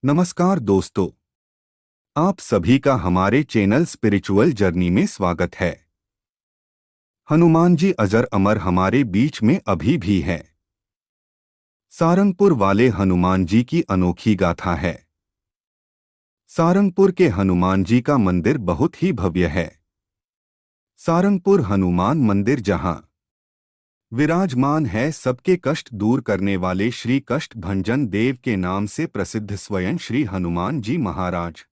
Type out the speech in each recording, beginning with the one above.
नमस्कार दोस्तों, आप सभी का हमारे चैनल स्पिरिचुअल जर्नी में स्वागत है। हनुमान जी अजर अमर हमारे बीच में अभी भी है। सारंगपुर वाले हनुमान जी की अनोखी गाथा है। सारंगपुर के हनुमान जी का मंदिर बहुत ही भव्य है। सारंगपुर हनुमान मंदिर जहां विराजमान है, सबके कष्ट दूर करने वाले श्री कष्ट भंजन देव के नाम से प्रसिद्ध स्वयं श्री हनुमान जी महाराज।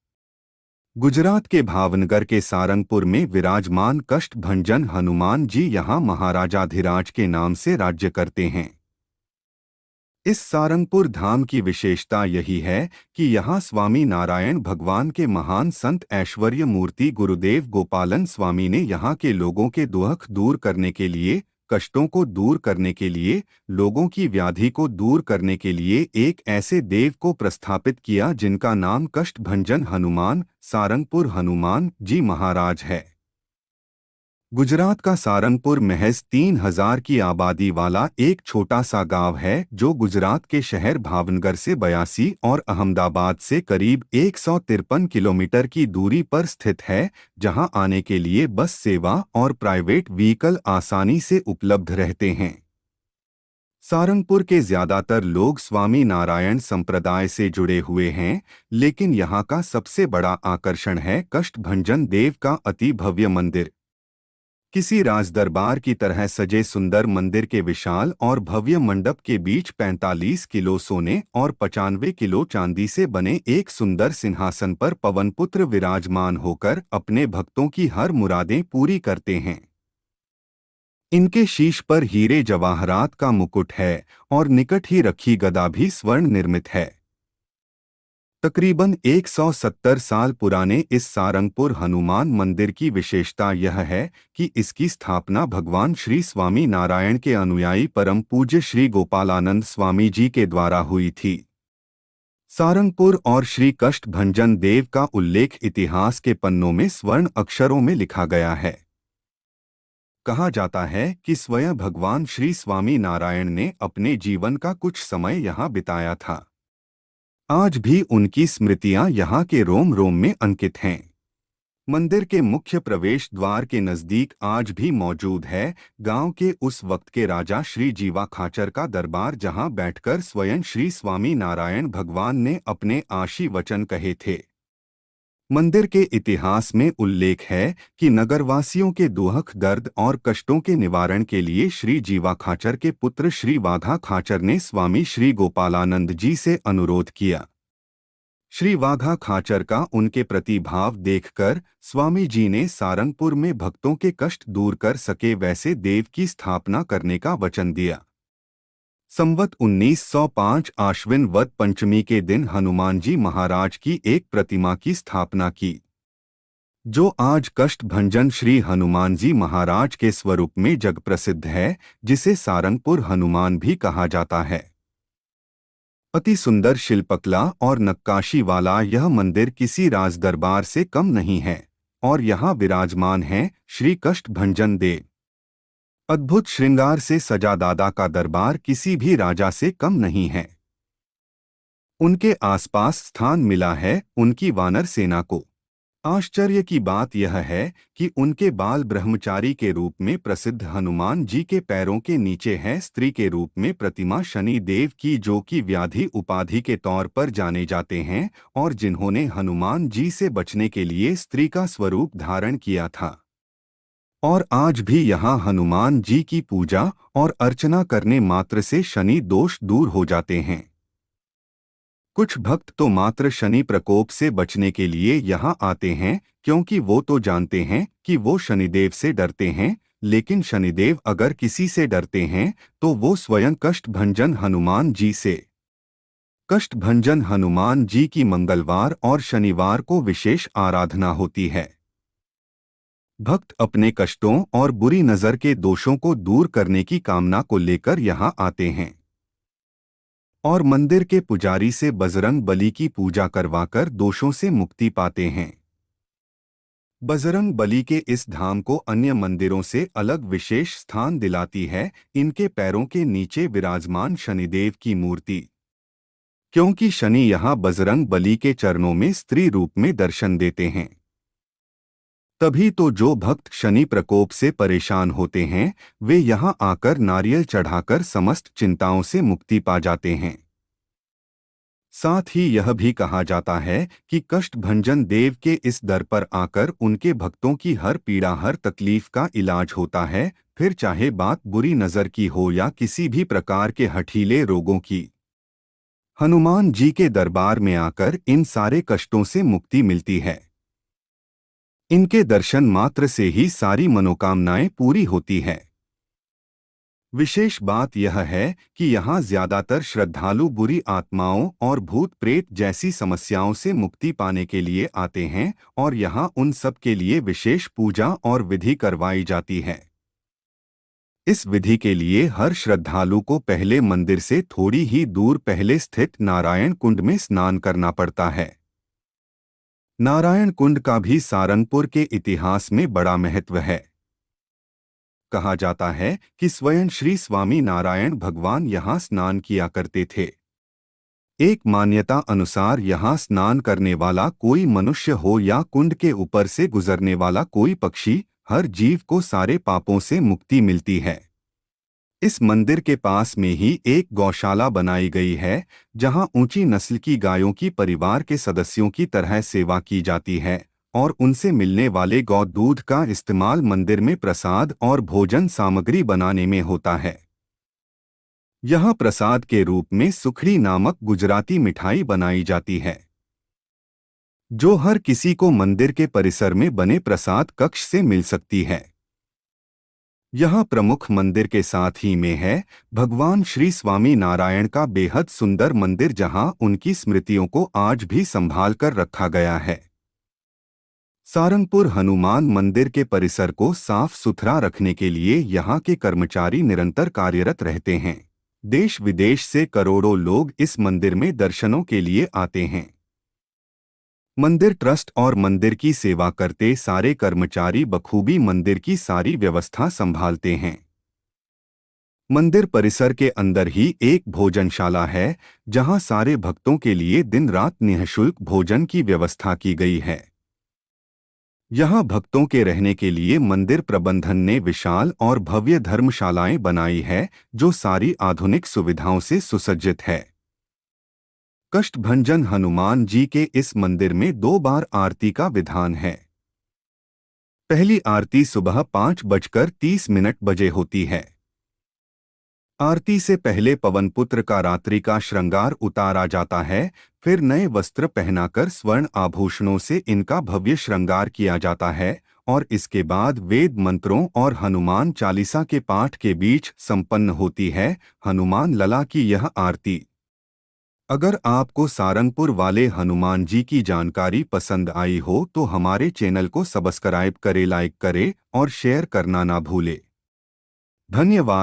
गुजरात के भावनगर के सारंगपुर में विराजमान कष्ट भंजन हनुमान जी यहाँ महाराजाधिराज के नाम से राज्य करते हैं। इस सारंगपुर धाम की विशेषता यही है कि यहाँ स्वामी नारायण भगवान के महान संत ऐश्वर्य मूर्ति गुरुदेव गोपालन स्वामी ने यहाँ के लोगों के दुख दूर करने के लिए, कष्टों को दूर करने के लिए, लोगों की व्याधि को दूर करने के लिए एक ऐसे देव को प्रस्थापित किया जिनका नाम कष्ट भंजन हनुमान सारंगपुर हनुमान जी महाराज है। गुजरात का सारंगपुर महज 3000 की आबादी वाला एक छोटा सा गांव है जो गुजरात के शहर भावनगर से 82 और अहमदाबाद से करीब 153 किलोमीटर की दूरी पर स्थित है, जहां आने के लिए बस सेवा और प्राइवेट व्हीकल आसानी से उपलब्ध रहते हैं। सारंगपुर के ज्यादातर लोग स्वामी नारायण संप्रदाय से जुड़े हुए हैं, लेकिन यहाँ का सबसे बड़ा आकर्षण है कष्ट भंजन देव का अति भव्य मंदिर। किसी राजदरबार की तरह सजे सुंदर मंदिर के विशाल और भव्य मंडप के बीच 45 किलो सोने और 95 किलो चांदी से बने एक सुंदर सिंहासन पर पवनपुत्र विराजमान होकर अपने भक्तों की हर मुरादें पूरी करते हैं। इनके शीश पर हीरे जवाहरात का मुकुट है और निकट ही रखी गदा भी स्वर्ण निर्मित है। तकरीबन 170 साल पुराने इस सारंगपुर हनुमान मंदिर की विशेषता यह है कि इसकी स्थापना भगवान श्री स्वामी नारायण के अनुयायी परम पूज्य श्री गोपालानंद स्वामी जी के द्वारा हुई थी। सारंगपुर और श्री कष्ट भंजन देव का उल्लेख इतिहास के पन्नों में स्वर्ण अक्षरों में लिखा गया है। कहा जाता है कि स्वयं भगवान श्री स्वामी नारायण ने अपने जीवन का कुछ समय यहाँ बिताया था। आज भी उनकी स्मृतियां यहाँ के रोम रोम में अंकित हैं। मंदिर के मुख्य प्रवेश द्वार के नजदीक आज भी मौजूद है गांव के उस वक्त के राजा श्री जीवा खाचर का दरबार, जहां बैठकर स्वयं श्री स्वामी नारायण भगवान ने अपने आशीर्वचन कहे थे। मंदिर के इतिहास में उल्लेख है कि नगरवासियों के दुख दर्द और कष्टों के निवारण के लिए श्री जीवा खाचर के पुत्र श्री वाघा खाचर ने स्वामी श्री गोपालानंद जी से अनुरोध किया। श्री वाघा खाचर का उनके प्रति भाव देखकर स्वामी जी ने सारंगपुर में भक्तों के कष्ट दूर कर सके वैसे देव की स्थापना करने का वचन दिया। संवत 1905 आश्विन वद पंचमी के दिन हनुमान जी महाराज की एक प्रतिमा की स्थापना की, जो आज कष्ट भंजन श्री हनुमान जी महाराज के स्वरूप में जग प्रसिद्ध है, जिसे सारंगपुर हनुमान भी कहा जाता है। अति सुंदर शिल्पकला और नक्काशी वाला यह मंदिर किसी राजदरबार से कम नहीं है और यहाँ विराजमान है श्री कष्ट भंजन देव। अद्भुत श्रृंगार से सजा दादा का दरबार किसी भी राजा से कम नहीं है। उनके आसपास स्थान मिला है उनकी वानर सेना को। आश्चर्य की बात यह है कि उनके बाल ब्रह्मचारी के रूप में प्रसिद्ध हनुमान जी के पैरों के नीचे है स्त्री के रूप में प्रतिमा शनि देव की, जो कि व्याधि उपाधि के तौर पर जाने जाते हैं और जिन्होंने हनुमान जी से बचने के लिए स्त्री का स्वरूप धारण किया था। और आज भी यहाँ हनुमान जी की पूजा और अर्चना करने मात्र से शनि दोष दूर हो जाते हैं। कुछ भक्त तो मात्र शनि प्रकोप से बचने के लिए यहाँ आते हैं, क्योंकि वो तो जानते हैं कि वो शनिदेव से डरते हैं, लेकिन शनिदेव अगर किसी से डरते हैं तो वो स्वयं कष्ट भंजन हनुमान जी से। कष्ट भंजन हनुमान जी की मंगलवार और शनिवार को विशेष आराधना होती है। भक्त अपने कष्टों और बुरी नजर के दोषों को दूर करने की कामना को लेकर यहाँ आते हैं और मंदिर के पुजारी से बजरंग बली की पूजा करवाकर दोषों से मुक्ति पाते हैं। बजरंग बली के इस धाम को अन्य मंदिरों से अलग विशेष स्थान दिलाती है इनके पैरों के नीचे विराजमान शनिदेव की मूर्ति। क्योंकि शनि यहाँ बजरंग बली के चरणों में स्त्री रूप में दर्शन देते हैं। तभी तो जो भक्त शनि प्रकोप से परेशान होते हैं वे यहाँ आकर नारियल चढ़ाकर समस्त चिंताओं से मुक्ति पा जाते हैं। साथ ही यह भी कहा जाता है कि कष्टभंजन देव के इस दर पर आकर उनके भक्तों की हर पीड़ा हर तकलीफ का इलाज होता है, फिर चाहे बात बुरी नजर की हो या किसी भी प्रकार के हठीले रोगों की। हनुमान जी के दरबार में आकर इन सारे कष्टों से मुक्ति मिलती है। इनके दर्शन मात्र से ही सारी मनोकामनाएं पूरी होती है। विशेष बात यह है कि यहाँ ज्यादातर श्रद्धालु बुरी आत्माओं और भूत प्रेत जैसी समस्याओं से मुक्ति पाने के लिए आते हैं और यहाँ उन सब के लिए विशेष पूजा और विधि करवाई जाती है। इस विधि के लिए हर श्रद्धालु को पहले मंदिर से थोड़ी ही दूर पहले स्थित नारायण कुंड में स्नान करना पड़ता है। नारायण कुंड का भी सारंगपुर के इतिहास में बड़ा महत्व है। कहा जाता है कि स्वयं श्री स्वामी नारायण भगवान यहाँ स्नान किया करते थे। एक मान्यता अनुसार यहाँ स्नान करने वाला कोई मनुष्य हो या कुंड के ऊपर से गुजरने वाला कोई पक्षी, हर जीव को सारे पापों से मुक्ति मिलती है। इस मंदिर के पास में ही एक गौशाला बनाई गई है, जहाँ ऊंची नस्ल की गायों की परिवार के सदस्यों की तरह सेवा की जाती है और उनसे मिलने वाले गौ दूध का इस्तेमाल मंदिर में प्रसाद और भोजन सामग्री बनाने में होता है। यहाँ प्रसाद के रूप में सुखड़ी नामक गुजराती मिठाई बनाई जाती है, जो हर किसी को मंदिर के परिसर में बने प्रसाद कक्ष से मिल सकती है। यहाँ प्रमुख मंदिर के साथ ही में है भगवान श्री स्वामी नारायण का बेहद सुंदर मंदिर, जहाँ उनकी स्मृतियों को आज भी संभाल कर रखा गया है। सारंगपुर हनुमान मंदिर के परिसर को साफ सुथरा रखने के लिए यहाँ के कर्मचारी निरंतर कार्यरत रहते हैं। देश विदेश से करोड़ों लोग इस मंदिर में दर्शनों के लिए आते हैं। मंदिर ट्रस्ट और मंदिर की सेवा करते सारे कर्मचारी बखूबी मंदिर की सारी व्यवस्था संभालते हैं। मंदिर परिसर के अंदर ही एक भोजनशाला है, जहां सारे भक्तों के लिए दिन रात निःशुल्क भोजन की व्यवस्था की गई है। यहाँ भक्तों के रहने के लिए मंदिर प्रबंधन ने विशाल और भव्य धर्मशालाएं बनाई है, जो सारी आधुनिक सुविधाओं से सुसज्जित है। कष्टभंजन हनुमान जी के इस मंदिर में 2 बार आरती का विधान है। पहली आरती सुबह 5:30 बजे होती है। आरती से पहले पवनपुत्र का रात्रि का श्रृंगार उतारा जाता है, फिर नए वस्त्र पहनाकर स्वर्ण आभूषणों से इनका भव्य श्रृंगार किया जाता है और इसके बाद वेद मंत्रों और हनुमान चालीसा के पाठ के बीच संपन्न होती है हनुमान लला की यह आरती। अगर आपको सारंगपुर वाले हनुमान जी की जानकारी पसंद आई हो तो हमारे चैनल को सब्सक्राइब करें, लाइक करें और शेयर करना ना भूलें। धन्यवाद।